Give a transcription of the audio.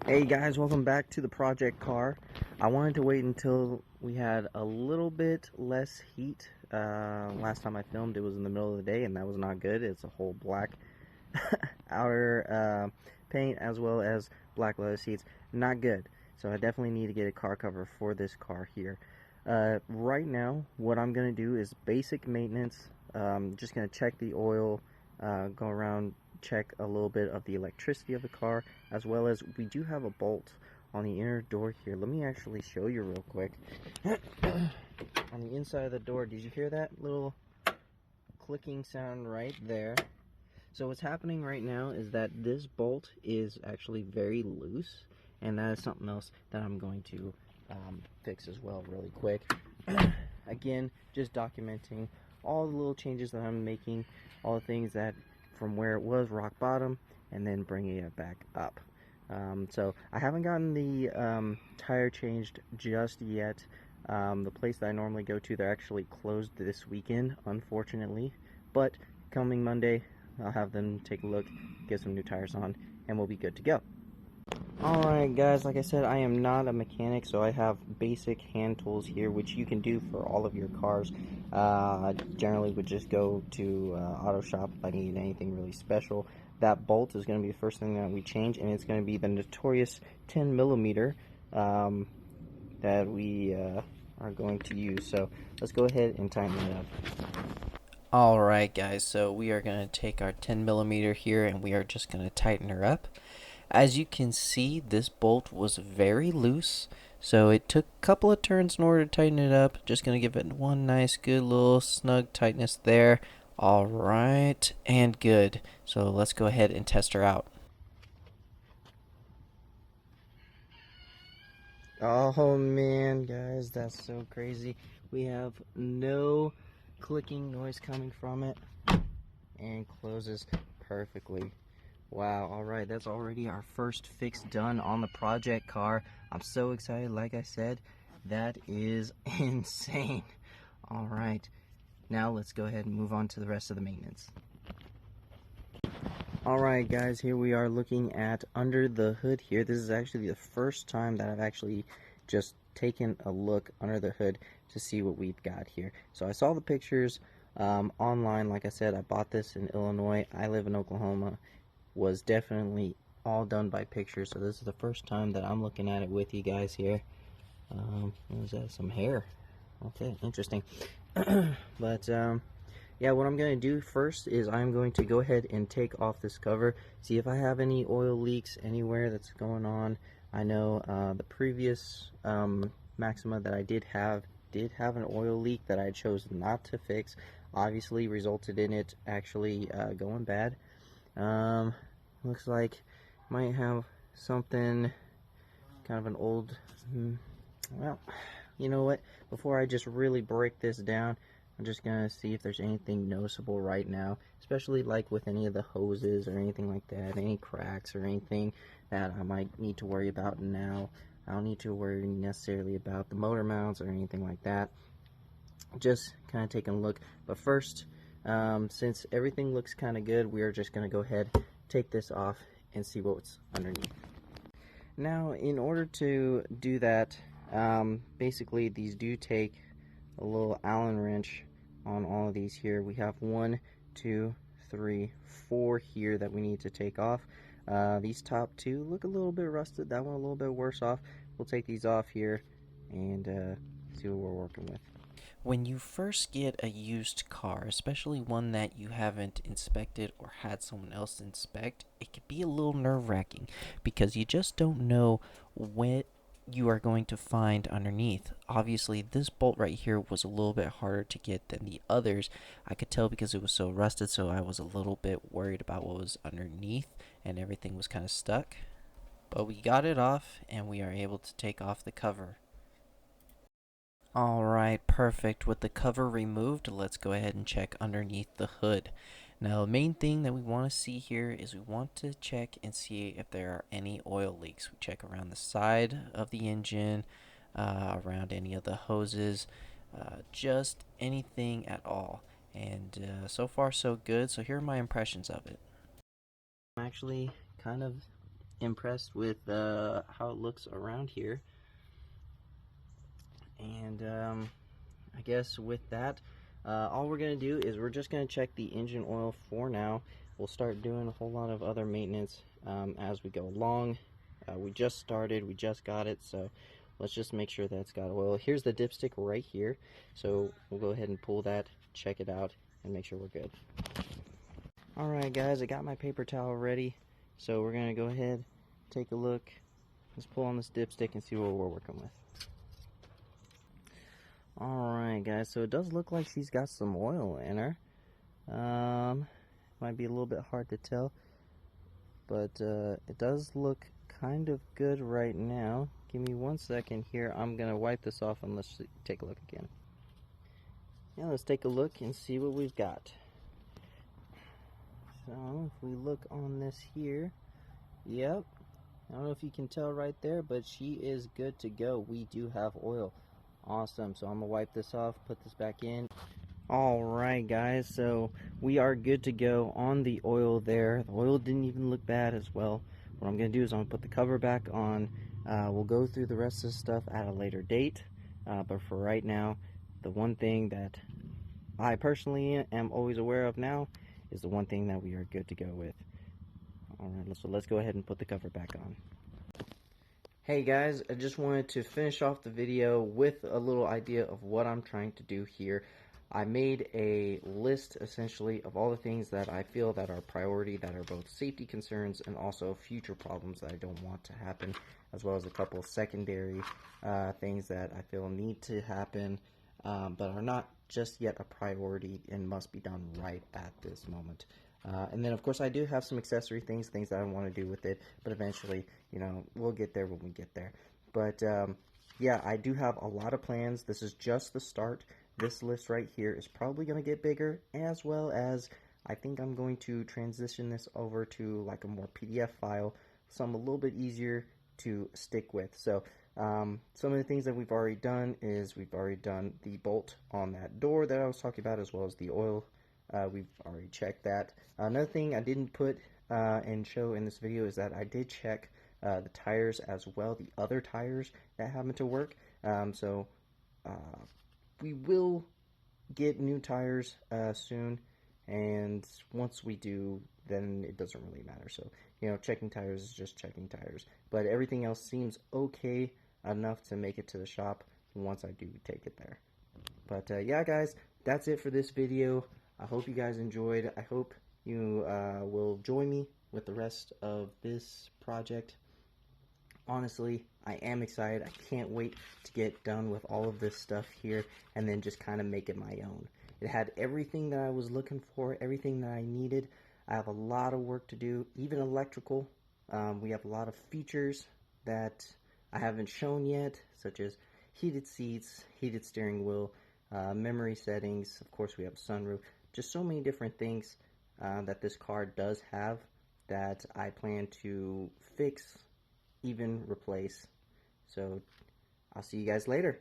Hey guys, welcome back to the project car. I wanted to wait until we had a little bit less heat. Last time I filmed it was in the middle of the day and that was not good. It's a whole black outer paint as well as black leather seats. Not good. So I definitely need to get a car cover for this car here. Right now, what I'm going to do is basic maintenance. Just going to check the oil, go around, check a little bit of the electricity of the car, as well as we do have a bolt on the inner door here. Let me actually show you real quick. On the inside of the door, did you hear that little clicking sound right there? So what's happening right now is that this bolt is actually very loose, and that is something else that I'm going to fix as well really quick. Again, just documenting all the little changes that I'm making, all the things that from where it was rock bottom, and then bringing it back up. So I haven't gotten the tire changed just yet. The place that I normally go to, they're actually closed this weekend, unfortunately, but coming Monday I'll have them take a look, get some new tires on, and we'll be good to go. Alright guys, like I said, I am not a mechanic, so I have basic hand tools here, which you can do for all of your cars. I generally would just go to auto shop if I need anything really special. That bolt is going to be the first thing that we change, and it's going to be the notorious 10 millimeter that we are going to use. So let's go ahead and tighten it up. Alright guys, so we are going to take our 10 millimeter here and we are just going to tighten her up. As you can see, this bolt was very loose, so it took a couple of turns in order to tighten it up. Just going to give it one nice good little snug tightness there. Alright, and good. So let's go ahead and test her out. Oh man, guys, that's so crazy. We have no clicking noise coming from it and closes perfectly. Wow, alright, that's already our first fix done on the project car. I'm so excited, like I said, that is insane. Alright, now let's go ahead and move on to the rest of the maintenance. Alright guys, here we are looking at under the hood here. This is actually the first time that I've actually just taken a look under the hood to see what we've got here. So I saw the pictures online. Like I said, I bought this in Illinois. I live in Oklahoma. Was definitely all done by pictures, so this is the first time that I'm looking at it with you guys here. What was that? Some hair. Okay, interesting. But yeah, what I'm going to do first is I'm going to go ahead and take off this cover, see if I have any oil leaks anywhere that's going on. I know the previous Maxima that I did have an oil leak that I chose not to fix. Obviously resulted in it actually going bad. Looks like might have something, kind of an old, well, you know what, before I just really break this down, I'm just gonna see if there's anything noticeable right now, especially like with any of the hoses or anything like that, any cracks or anything that I might need to worry about now. I don't need to worry necessarily about the motor mounts or anything like that. Just kind of taking a look. But first, since everything looks kind of good, we are just going to go ahead, take this off, and see what's underneath. Now, in order to do that, basically these do take a little Allen wrench on all of these here. We have 1, 2, 3, 4 here that we need to take off. These top two look a little bit rusted. That one a little bit worse off. We'll take these off here and see what we're working with. When you first get a used car, especially one that you haven't inspected or had someone else inspect, it can be a little nerve-wracking because you just don't know what you are going to find underneath. Obviously, this bolt right here was a little bit harder to get than the others. I could tell because it was so rusted, so I was a little bit worried about what was underneath, and everything was kind of stuck. But we got it off, and we are able to take off the cover. Alright, perfect. With the cover removed, let's go ahead and check underneath the hood. Now, the main thing that we want to see here is we want to check and see if there are any oil leaks. We check around the side of the engine, around any of the hoses, just anything at all. And so far so good, so here are my impressions of it. I'm actually kind of impressed with how it looks around here. And I guess with that, all we're going to do is we're just going to check the engine oil for now. We'll start doing a whole lot of other maintenance as we go along. We just started, we just got it, so let's just make sure that it's got oil. Here's the dipstick right here, so we'll go ahead and pull that, check it out, and make sure we're good. Alright guys, I got my paper towel ready, so we're going to go ahead, take a look. Let's pull on this dipstick and see what we're working with. Alright guys, so it does look like she's got some oil in her. Might be a little bit hard to tell, but it does look kind of good right now. Give me 1 second here. I'm gonna wipe this off and let's take a look again. Yeah, let's take a look and see what we've got. So if we look on this here, yep, I don't know if you can tell right there, but she is good to go. We do have oil. Awesome. So I'm gonna wipe this off, put this back in. Alright guys, so we are good to go on the oil there. The oil didn't even look bad as well. What I'm going to do is I'm going to put the cover back on. We'll go through the rest of the stuff at a later date. But for right now, the one thing that I personally am always aware of now is the one thing that we are good to go with. Alright, so let's go ahead and put the cover back on. Hey guys, I just wanted to finish off the video with a little idea of what I'm trying to do here. I made a list essentially of all the things that I feel that are priority, that are both safety concerns and also future problems that I don't want to happen, as well as a couple of secondary things that I feel need to happen, but are not just yet a priority and must be done right at this moment. And then, of course, I do have some accessory things that I want to do with it, but eventually, you know, we'll get there when we get there. But, yeah, I do have a lot of plans. This is just the start. This list right here is probably going to get bigger, as well as I think I'm going to transition this over to like a more PDF file, some a little bit easier to stick with. So some of the things that we've already done is we've already done the bolt on that door that I was talking about, as well as the oil. We've already checked that. Another thing I didn't put and show in this video is that I did check the tires as well, the other tires that happen to work. We will get new tires soon, and once we do, then it doesn't really matter. So, you know, checking tires is just checking tires. But everything else seems okay enough to make it to the shop once I do take it there. But yeah, guys, that's it for this video. I hope you guys enjoyed. I hope you will join me with the rest of this project. Honestly, I am excited. I can't wait to get done with all of this stuff here and then just kind of make it my own. It had everything that I was looking for, everything that I needed. I have a lot of work to do, even electrical. We have a lot of features that I haven't shown yet, such as heated seats, heated steering wheel, memory settings. Of course, we have a sunroof. Just so many different things that this car does have that I plan to fix, even replace. So I'll see you guys later.